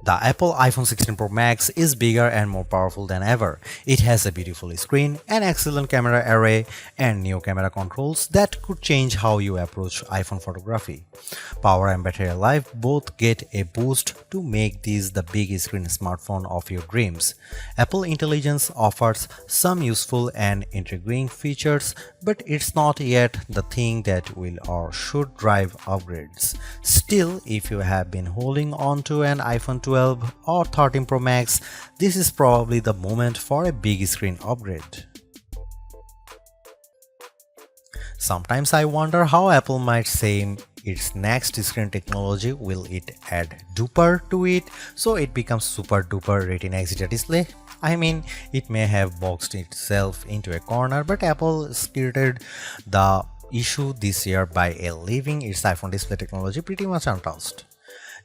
The Apple iPhone 16 Pro Max is bigger and more powerful than ever. It has a beautiful screen, an excellent camera array, and new camera controls that could change how you approach iPhone photography. Power and battery life both get a boost to make this the big screen smartphone of your dreams. Apple Intelligence offers some useful and intriguing features, but it's not yet the thing that will or should drive upgrades. Still, if you have been holding on to an iPhone 12 or 13 Pro Max, this is probably the moment for a big screen upgrade. Sometimes I wonder how Apple might say its next screen technology. Will it add duper to it so it becomes super duper Retina XDR display? I mean, it may have boxed itself into a corner, but Apple skirted the issue this year by leaving its iPhone display technology pretty much untouched.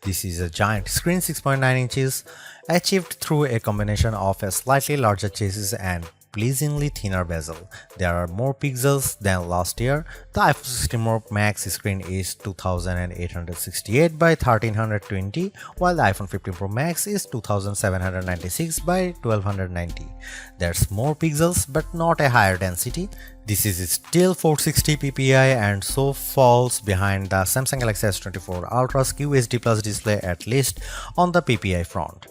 This is a giant screen 6.9 inches, achieved through a combination of a slightly larger chassis and pleasingly thinner bezel. There are more pixels than last year. The iPhone 16 Pro Max screen is 2868 by 1320, while the iPhone 15 Pro Max is 2796 by 1290. There's more pixels but not a higher density. This is still 460 ppi and so falls behind the Samsung Galaxy S24 Ultra's QHD Plus display, at least on the ppi front.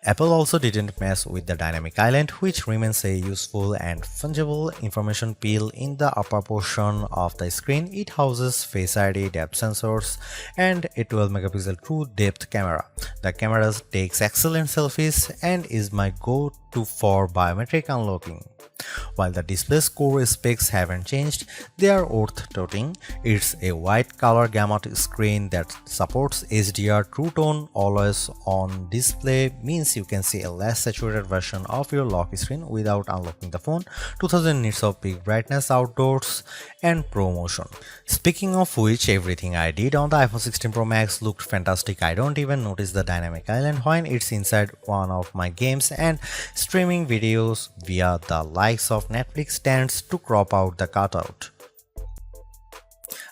Apple also didn't mess with the dynamic island, which remains a useful and fungible information peel in the upper portion of the screen. It houses Face ID, depth sensors, and a 12 megapixel true depth camera. The camera takes excellent selfies and is my go-to for biometric unlocking. While the display's core specs haven't changed, they are worth noting. It's a wide color gamut screen that supports HDR True Tone always on display, means you can see a less saturated version of your lock screen without unlocking the phone, 2000 nits of peak brightness outdoors, and Pro Motion. Speaking of which, everything I did on the iPhone 16 Pro Max looked fantastic. I don't even notice the dynamic island when it's inside one of my games, and streaming videos via the likes of Netflix tends to crop out the cutout.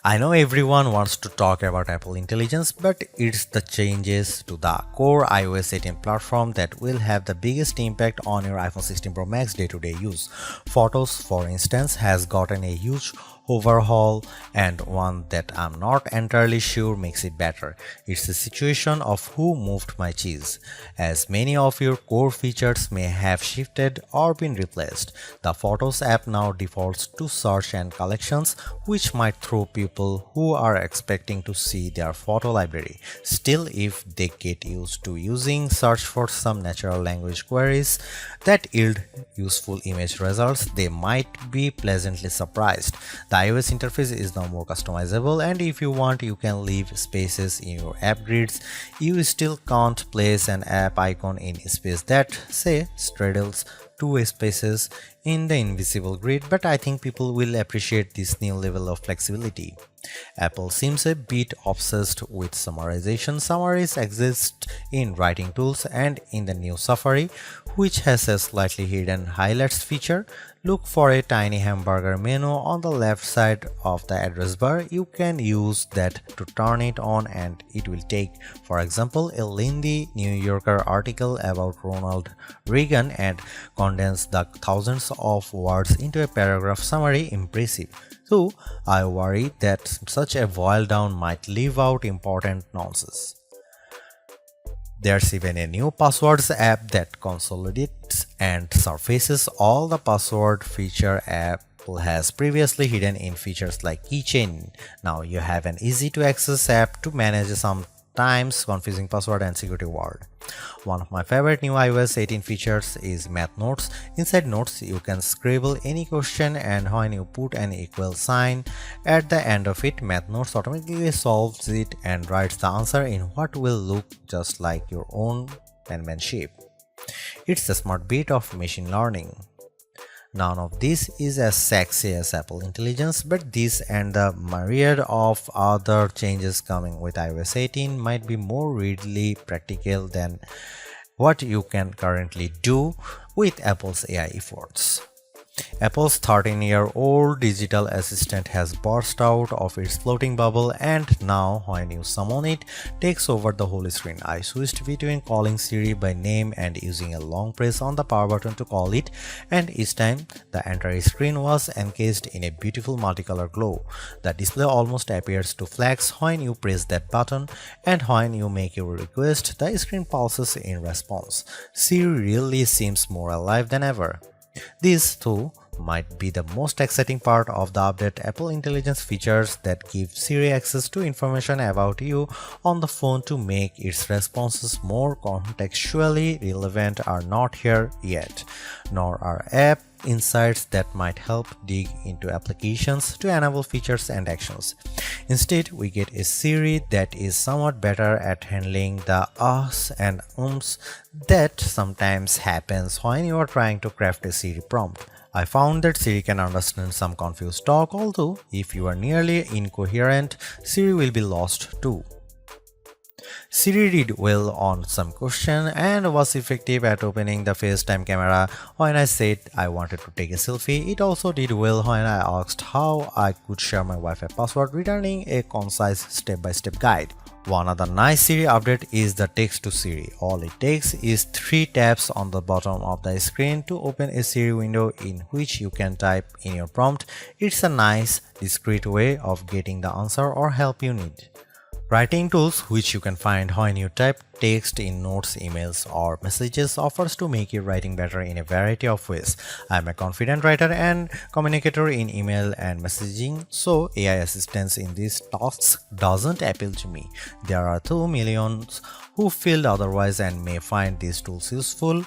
I know everyone wants to talk about Apple Intelligence, but it's the changes to the core iOS 18 platform that will have the biggest impact on your iPhone 16 Pro Max day-to-day use. Photos, for instance, has gotten a huge overhaul, and one that I'm not entirely sure makes it better. It's the situation of who moved my cheese, as many of your core features may have shifted or been replaced. The Photos app now defaults to search and collections, which might throw people who are expecting to see their photo library. Still, if they get used to using search for some natural language queries that yield useful image results, they might be pleasantly surprised. The iOS interface is now more customizable, and if you want, you can leave spaces in your app grids. You still can't place an app icon in space that, say, straddles two spaces in the invisible grid, but I think people will appreciate this new level of flexibility. Apple seems a bit obsessed with summarization. Summaries exist in writing tools and in the new Safari, which has a slightly hidden highlights feature. Look for a tiny hamburger menu on the left side of the address bar. You can use that to turn it on, and it will take, for example, a lengthy New Yorker article about Ronald Reagan and condense the thousands of words into a paragraph summary. Impressive. So I worry that such a boil down might leave out important nonsense. There's even a new passwords app that consolidates and surfaces all the password feature Apple has previously hidden in features like keychain. Now you have an easy to access app to manage sometimes confusing password and security word. One of my favorite new iOS 18 features is Math Notes. Inside Notes, you can scribble any question, and when you put an equal sign at the end of it, Math Notes automatically solves it and writes the answer in what will look just like your own penmanship. It's a smart bit of machine learning. None of this is as sexy as Apple Intelligence, but this and the myriad of other changes coming with iOS 18 might be more readily practical than what you can currently do with Apple's AI efforts. Apple's 13-year-old digital assistant has burst out of its floating bubble, and now when you summon it, takes over the whole screen. I switched between calling Siri by name and using a long press on the power button to call it, and each time the entire screen was encased in a beautiful multicolor glow. The display almost appears to flash when you press that button, and when you make your request, the screen pulses in response. Siri really seems more alive than ever. This, too, might be the most exciting part of the update. Apple Intelligence features that give Siri access to information about you on the phone to make its responses more contextually relevant are not here yet, nor are app insights that might help dig into applications to enable features and actions. Instead, we get a Siri that is somewhat better at handling the ahs and ums that sometimes happens when you are trying to craft a Siri prompt. I found that Siri can understand some confused talk, although if you are nearly incoherent, Siri will be lost too. Siri did well on some question and was effective at opening the FaceTime camera when I said I wanted to take a selfie. It also did well when I asked how I could share my Wi-Fi password, returning a concise step-by-step guide. One other nice Siri update is the text to Siri. All it takes is 3 taps on the bottom of the screen to open a Siri window in which you can type in your prompt. It's a nice, discreet way of getting the answer or help you need. Writing tools, which you can find when you type text in notes, emails, or messages, offers to make your writing better in a variety of ways. I'm a confident writer and communicator in email and messaging, so AI assistance in these tasks doesn't appeal to me. There are 2 millions who feel otherwise and may find these tools useful.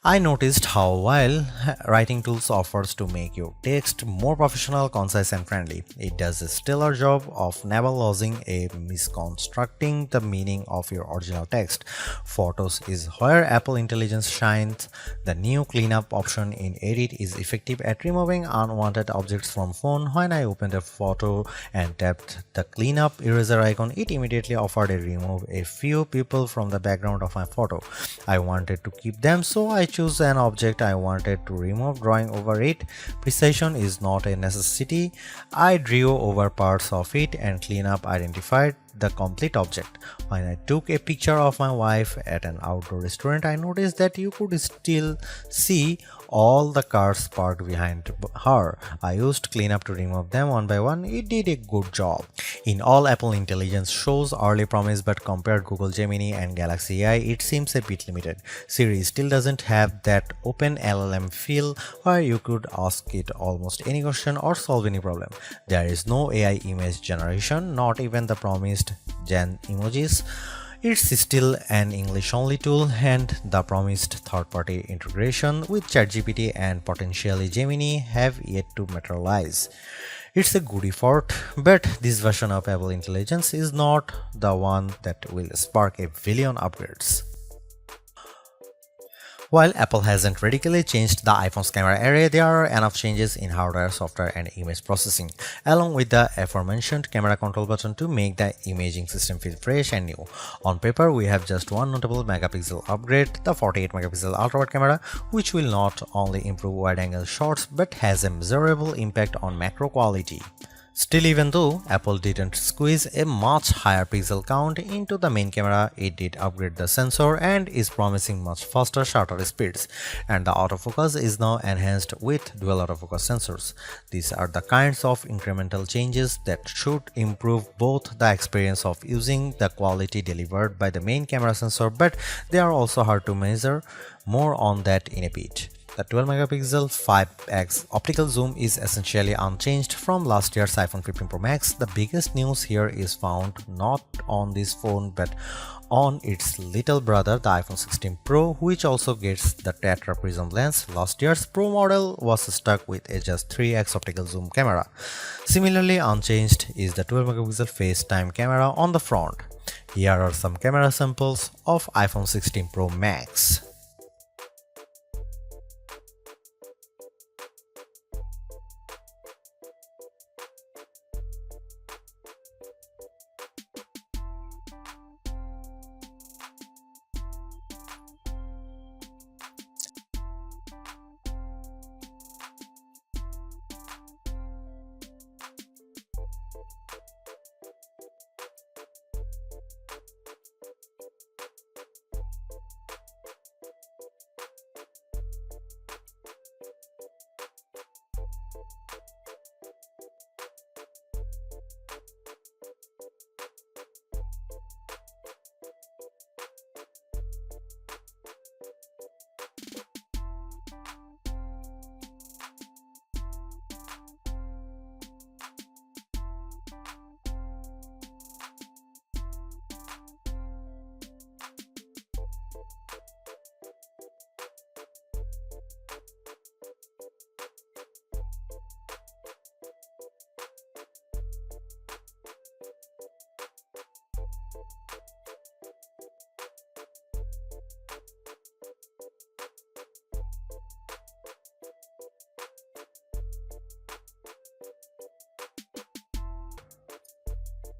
I noticed how while writing tools offers to make your text more professional, concise and friendly, it does a stellar job of never losing a misconstructing the meaning of your original text. Photos is where Apple Intelligence shines. The new cleanup option in Edit is effective at removing unwanted objects from phone. When I opened a photo and tapped the cleanup eraser icon, it immediately offered to remove a few people from the background of my photo. I wanted to keep them, so I choose an object I wanted to remove, drawing over it. Precision is not a necessity. I drew over parts of it and cleanup identified the complete object. When I took a picture of my wife at an outdoor restaurant, I noticed that you could still see all the cars parked behind her. I used cleanup to remove them one by one. It did a good job. In all, Apple Intelligence shows early promise, but compared Google Gemini and Galaxy AI, it seems a bit limited. Siri still doesn't have that open LLM feel where you could ask it almost any question or solve any problem. There is no AI image generation, not even the promised Gen emojis. It's still an English-only tool, and the promised third-party integration with ChatGPT and potentially Gemini have yet to materialize. It's a good effort, but this version of Apple Intelligence is not the one that will spark a billion upgrades. While Apple hasn't radically changed the iPhone's camera array, there are enough changes in hardware, software, and image processing, along with the aforementioned camera control button to make the imaging system feel fresh and new. On paper, we have just one notable megapixel upgrade, the 48-megapixel ultra-wide camera, which will not only improve wide-angle shots but has a measurable impact on macro quality. Still, even though Apple didn't squeeze a much higher pixel count into the main camera, it did upgrade the sensor and is promising much faster shutter speeds, and the autofocus is now enhanced with dual autofocus sensors. These are the kinds of incremental changes that should improve both the experience of using the quality delivered by the main camera sensor, but they are also hard to measure. More on that in a bit. The 12-megapixel 5x optical zoom is essentially unchanged from last year's iPhone 15 Pro Max. The biggest news here is found not on this phone but on its little brother, the iPhone 16 Pro, which also gets the Tetra Prism lens. Last year's Pro model was stuck with a just 3x optical zoom camera. Similarly unchanged is the 12-megapixel FaceTime camera on the front. Here are some camera samples of iPhone 16 Pro Max.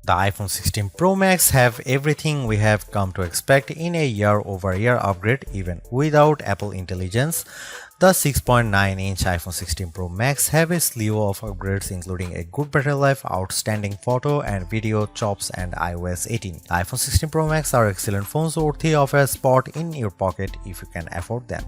The iPhone 16 Pro Max have everything we have come to expect in a year-over-year upgrade even without Apple Intelligence. The 6.9-inch iPhone 16 Pro Max have a slew of upgrades including a good battery life, outstanding photo and video chops and iOS 18. The iPhone 16 Pro Max are excellent phones worthy of a spot in your pocket if you can afford them.